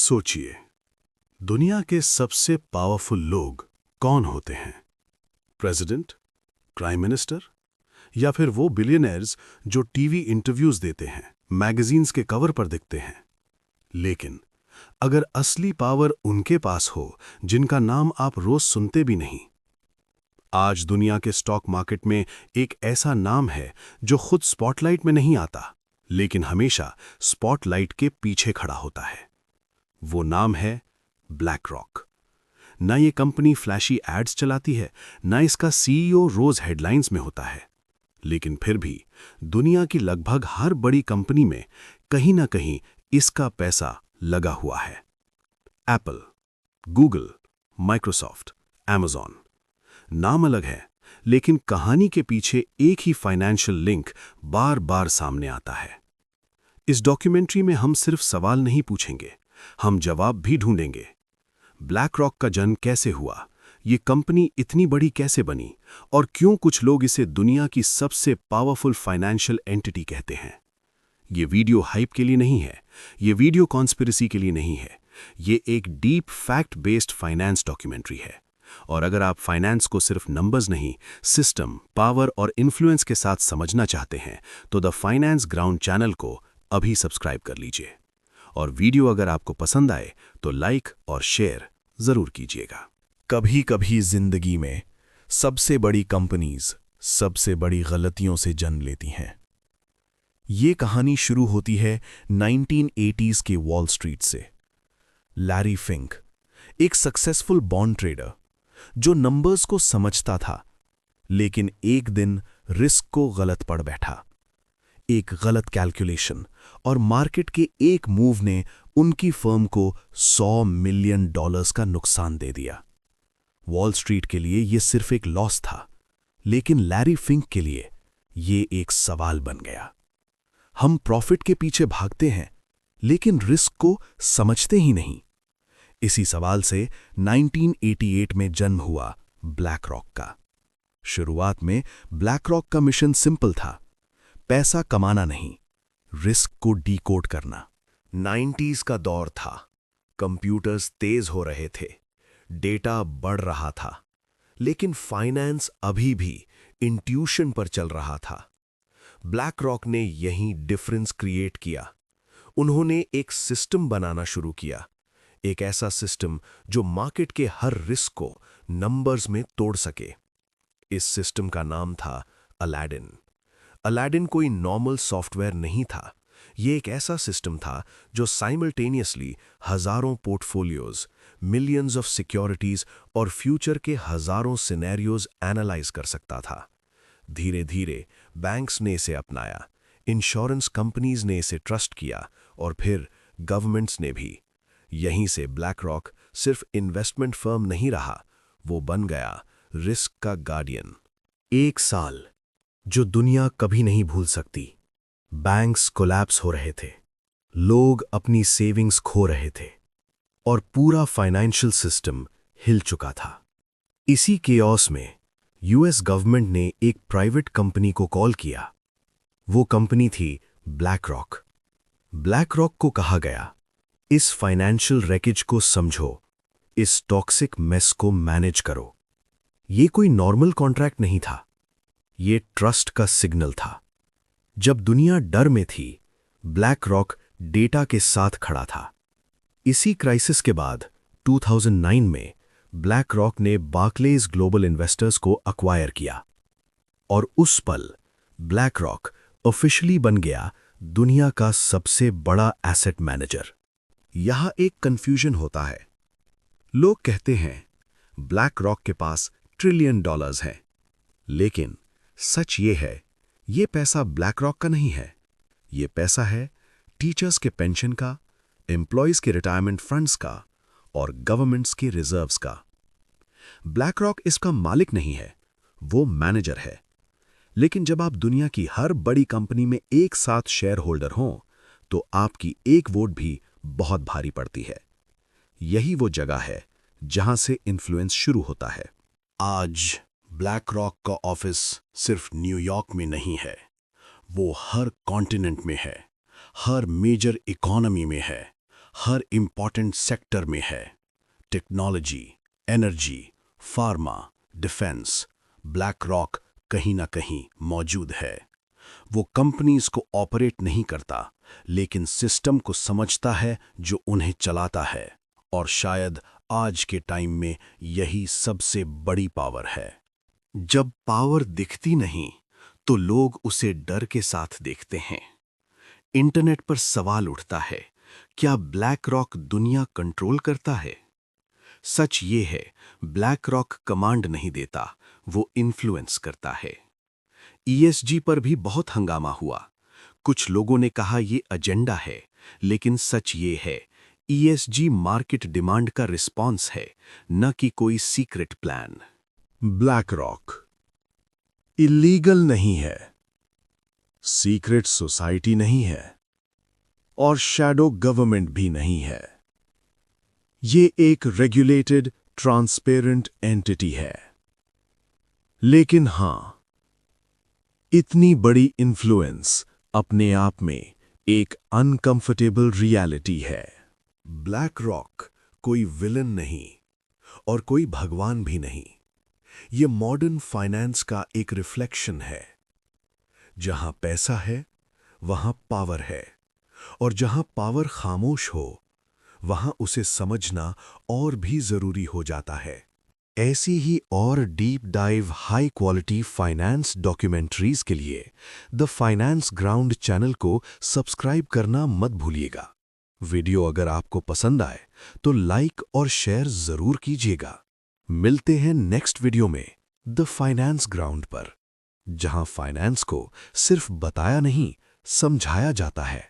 सोचिए, दुनिया के सबसे पावरफुल लोग कौन होते हैं? प्रेसिडेंट, प्राइम मिनिस्टर या फिर वो बिलियनर्स जो टीवी इंटरव्यूज देते हैं, मैगजीन्स के कवर पर दिखते हैं? लेकिन अगर असली पावर उनके पास हो जिनका नाम आप रोज सुनते भी नहीं। आज दुनिया के स्टॉक मार्केट में एक ऐसा नाम है जो खुद स्पॉटलाइट में नहीं आता, लेकिन हमेशा स्पॉटलाइट के पीछे खड़ा होता है। वो नाम है ब्लैक रॉक। ना ये कंपनी फ्लैशी एड्स चलाती है, ना इसका सीईओ रोज हेडलाइंस में होता है, लेकिन फिर भी दुनिया की लगभग हर बड़ी कंपनी में कहीं ना कहीं इसका पैसा लगा हुआ है। Apple, Google, Microsoft, Amazon. नाम अलग है, लेकिन कहानी के पीछे एक ही फाइनेंशियल लिंक बार बार सामने आता है। इस डॉक्यूमेंट्री में हम सिर्फ सवाल नहीं पूछेंगे, हम जवाब भी ढूंढेंगे। ब्लैक रॉक का जन्म कैसे हुआ, ये कंपनी इतनी बड़ी कैसे बनी, और क्यों कुछ लोग इसे दुनिया की सबसे पावरफुल फाइनेंशियल एंटिटी कहते हैं। ये वीडियो हाइप के लिए नहीं है, ये वीडियो कॉन्स्पिरेसी के लिए नहीं है, ये एक deep fact based finance documentary है। और अगर आप फाइनेंस को सिर्फ नंबर्स नहीं, सिस्टम, पावर और इन्फ्लुएंस के साथ समझना चाहते हैं, तो द फाइनेंस ग्राउंड चैनल को अभी सब्सक्राइब कर लीजिए। और वीडियो अगर आपको पसंद आए तो लाइक और शेयर जरूर कीजिएगा। कभी कभी जिंदगी में सबसे बड़ी कंपनीज सबसे बड़ी गलतियों से जन्म लेती हैं। ये कहानी शुरू होती है 1980s के वॉल स्ट्रीट से। लैरी फिंक, एक सक्सेसफुल बॉन्ड ट्रेडर जो नंबर्स को समझता था, लेकिन एक दिन रिस्क को गलत पड़ बैठा। एक गलत कैलकुलेशन और मार्केट के एक मूव ने उनकी फर्म को $100 मिलियन का नुकसान दे दिया। वॉल स्ट्रीट के लिए यह सिर्फ एक लॉस था, लेकिन लैरी फिंक के लिए यह एक सवाल बन गया। हम प्रॉफिट के पीछे भागते हैं, लेकिन रिस्क को समझते ही नहीं। इसी सवाल से 1988 में जन्म हुआ ब्लैक रॉक का। शुरुआत में ब्लैक रॉक का मिशन सिंपल था, पैसा कमाना नहीं, रिस्क को डीकोड करना। 90s का दौर था, कंप्यूटर्स तेज हो रहे थे, डेटा बढ़ रहा था, लेकिन फाइनेंस अभी भी इंट्यूशन पर चल रहा था। ब्लैक रॉक ने यहीं डिफरेंस क्रिएट किया। उन्होंने एक सिस्टम बनाना शुरू किया, एक ऐसा सिस्टम जो मार्केट के हर रिस्क को नंबर्स में तोड़ सके। इस सिस्टम का नाम था अलादीन। अलादीन कोई नॉर्मल सॉफ्टवेयर नहीं था, ये एक ऐसा सिस्टम था जो साइमल्टेनियसली हजारों पोर्टफोलियोज, मिलियंस ऑफ सिक्योरिटीज और फ्यूचर के हजारों सिनेरियोज एनालाइज कर सकता था। धीरे धीरे बैंक्स ने इसे अपनाया, इंश्योरेंस कंपनीज ने इसे ट्रस्ट किया, और फिर गवर्नमेंट्स ने भी। यहीं से ब्लैक रॉक सिर्फ इन्वेस्टमेंट फर्म नहीं रहा, वो बन गया रिस्क का गार्डियन। एक साल जो दुनिया कभी नहीं भूल सकती। बैंक्स कोलैप्स हो रहे थे, लोग अपनी सेविंग्स खो रहे थे, और पूरा फाइनेंशियल सिस्टम हिल चुका था। इसी केओस में यूएस गवर्नमेंट ने एक प्राइवेट कंपनी को कॉल किया। वो कंपनी थी ब्लैक रॉक। ब्लैक रॉक को कहा गया, इस फाइनेंशियल रैकेज को समझो, इस टॉक्सिक मेस को मैनेज करो। ये कोई नॉर्मल कॉन्ट्रैक्ट नहीं था, ये ट्रस्ट का सिग्नल था। जब दुनिया डर में थी, ब्लैक रॉक डेटा के साथ खड़ा था। इसी क्राइसिस के बाद 2009 में ब्लैक रॉक ने बार्कलेज ग्लोबल इन्वेस्टर्स को अक्वायर किया, और उस पल ब्लैक रॉक ऑफिशियली बन गया दुनिया का सबसे बड़ा एसेट मैनेजर। यहां एक कंफ्यूजन होता है। लोग कहते हैं ब्लैक रॉक के पास $1 ट्रिलियन हैं, लेकिन सच ये है, ये पैसा ब्लैक रॉक का नहीं है। ये पैसा है टीचर्स के पेंशन का, एम्प्लॉयज के रिटायरमेंट फंड्स का, और गवर्नमेंट्स के रिजर्व्स का। ब्लैक रॉक इसका मालिक नहीं है, वो मैनेजर है। लेकिन जब आप दुनिया की हर बड़ी कंपनी में एक साथ शेयर होल्डर हों, तो आपकी एक वोट भी बहुत भारी पड़ती है। यही वो जगह है जहां से इन्फ्लुएंस शुरू होता है। आज ब्लैक रॉक का ऑफिस सिर्फ न्यूयॉर्क में नहीं है, वो हर कॉन्टिनेंट में है, हर मेजर इकोनॉमी में है, हर इंपॉर्टेंट सेक्टर में है। Technology, energy, pharma, defence, black rock कहीं ना कहीं मौजूद है। वो कंपनीज को ऑपरेट नहीं करता, लेकिन सिस्टम को समझता है जो उन्हें चलाता है। और शायद आज के टाइम में यही सबसे बड़ी पावर है। जब पावर दिखती नहीं तो लोग उसे डर के साथ देखते हैं। इंटरनेट पर सवाल उठता है, क्या ब्लैक रॉक दुनिया कंट्रोल करता है? सच ये है, ब्लैक रॉक कमांड नहीं देता, वो इन्फ्लुएंस करता है। ईएसजी पर भी बहुत हंगामा हुआ। कुछ लोगों ने कहा ये एजेंडा है, लेकिन सच ये है, ईएसजी मार्केट डिमांड का रिस्पॉन्स है, न कि कोई secret plan. Black rock illegal नहीं है, सीक्रेट सोसाइटी नहीं है, और शैडो गवर्नमेंट भी नहीं है। ये एक रेगुलेटेड, ट्रांसपेरेंट एंटिटी है। लेकिन हां, इतनी बड़ी इन्फ्लुएंस अपने आप में एक अनकंफर्टेबल रियलिटी है। ब्लैक रॉक कोई विलन नहीं और कोई भगवान भी नहीं। ये मॉडर्न फाइनेंस का एक रिफ्लेक्शन है। जहां पैसा है, वहां पावर है, और जहां पावर खामोश हो, वहां उसे समझना और भी जरूरी हो जाता है। ऐसी ही और deep dive high quality finance documentaries के लिए द फाइनेंस ग्राउंड चैनल को सब्सक्राइब करना मत भूलिएगा। वीडियो अगर आपको पसंद आए तो लाइक और शेयर जरूर कीजिएगा। मिलते हैं नेक्स्ट वीडियो में द फाइनेंस ग्राउंड पर, जहां फाइनेंस को सिर्फ बताया नहीं, समझाया जाता है।